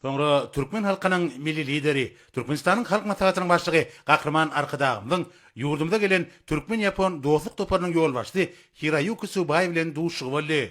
Sonra Türkmen halkının milli lideri, Türkmenistan'ın halk matematikinin başlığı Kahraman Arkadağım'ın yurdumda gelen Türkmen Yapon dostluk toparının yol başlı Hirayuki Subay bilen duşuğu boldy.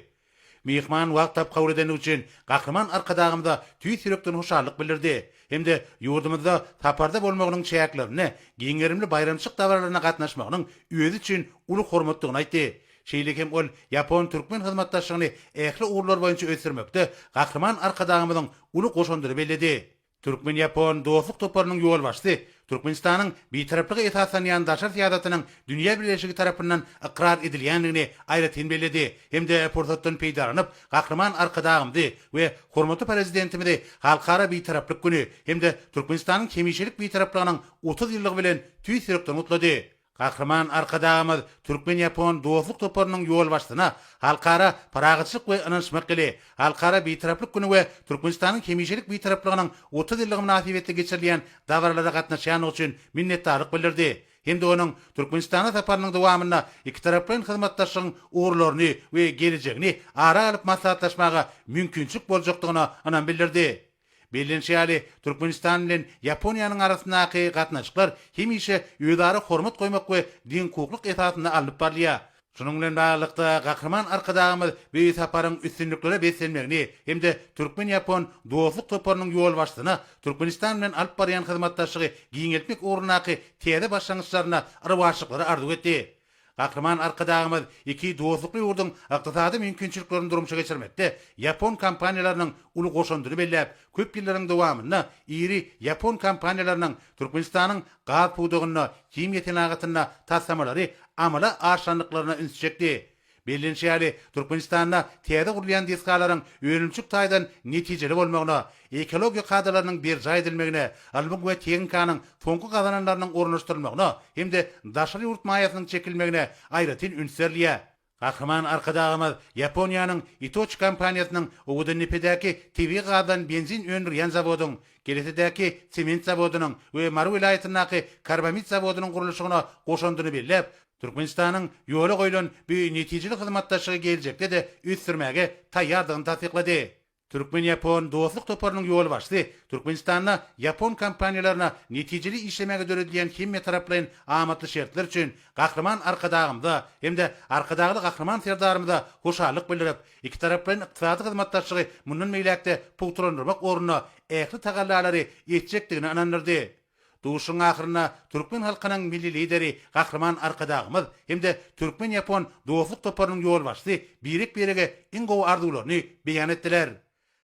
Mihman wagt tap kabul eden üçün Kahraman Arkadağımda tüy sürekten hoşarlyk bildirdi. Hemde yurdumuzda taparda bolmagynyň çäklerini, giňerimli bayramçyk dawarlaryna gatnaşmagynyň özü üçün uly hormatlygyny aýtdy. Şeýle hem ol Yapon Türkmen hyzmatdaşlygyny ähli uğurlar boýunça ösürmekde Kahraman Arkadağymyň uly goşandyry belledi. Türkmen Yapon dostluk toparynyň ýol başdy. Türkmenistanyň bitaraplygy esasan ýandaşar siýasatynyň dünýä birleşigi tarapyndan ikrar edilýändigini aýratyn belledi. Hemde pursatdan peýdaranyp Kahraman Arkadağymdy we hormatly prezidentimizi halkara bitaraplyk güni hemde Türkmenistanyň kemişilik bitaraplygynyň 30 ýyllygy bilen tüý sürekden utlady. Kahraman Arkadağımız Türkmen Yapon dostluk toparynyň ýol başlygyna halkara paragatçyk we ynançmak ile halkara bitaraplyk güni we Türkmenistanyň kemişilik bitaraplygynyň 30 ýyllygy münasibetde geçirilýän dawarlara gatnaşýan üçin minnetdarlyk bildirdi. Hemde onuň Türkmenistana saparynyň dowamyna iki taraplyň hyzmatdaşlygyň uğurlaryny we gelecegini ara alyp maslahatlaşmaga mümkinçilik boljakdygyny anan bildirdi. Bilinçýäli Türkmenistan bilen Yaponiýanyň arasyndaky gatnaşyklar hemişe ýödary hormat goýmak we din hukukluk esasyna alyp barýar. Şunuň bilen baglykda Kahraman Arkadağymyz bu saparyň üstünliklere besenmegini hemde Türkmen Yapon dostluk toparynyň ýol başlygyna Türkmenistan bilen alyp barýan hyzmatdaşlygy giňeltmek ugrundaky täze başlangyçlaryna arwaşlyklary arzuw etdi. Kahraman Arkadağımız iki dostlukly ýurdun ykdysady mümkinçiliklerini durmuşa geçirmekde Yapon kompaniýalarynyň uly goşandyry belläp, köp ýyllaryň dowamyna iri Yapon kompaniýalarynyň Türkmenistanyň gaz pudugyny, kim ýetenagatyna tassamalary amala aşanlyklaryna ünsçekdi. Bilinçýäli Türkmenistanda täze gurulýan diskalaryň öňümçük taýdan netijeli bolmagyna, ekologiýa kadrlarynyň berja edilmegine, almyk we tehnikanyň soňky gazananlarynyň ornaşdyrylmagyna hemde daşary ýurt maýasynyň çekilmegine aýratyn ünsürlýär. Kahraman Arkadağymyz Yaponiýanyň Itochi kompaniýasynyň Owdennepedäki TV gazdan benzin öndürýän zawodyň, Gelesedäki sement zawodynyň we Maru vilayatynyňky karbamid zawodynyň gurulşygyna goşandyry belläp, Türkmenistanyň ýola goýulan bu netijeli hyzmatdaşlygy geljekde de üst sürmäge taýýardygyny tasdiklady. Türkmen Yapon dostluk toparynyň ýol başly Türkmenistanyň Yapon kompaniýalaryna netijeli işlemege döredilýän hemme taraplaryň amatly şertler üçin Kahraman Arkadağymda hemde Arkadağly Kahraman serdarymda hoşarlyk bildirip, iki taraplaryň ykdysady hyzmatdaşlygy mundan meýlekde pulturandyrmak ornuna ähli tagallalary ýetjekdigini anandyrdy. Duşun ahyryna Türkmen halkynyň milli lideri Kahraman Arkadağymyz hemde Türkmen Yapon dostluk toparynyň ýol başly birik berege iň gowy arzularyny beýan etdiler.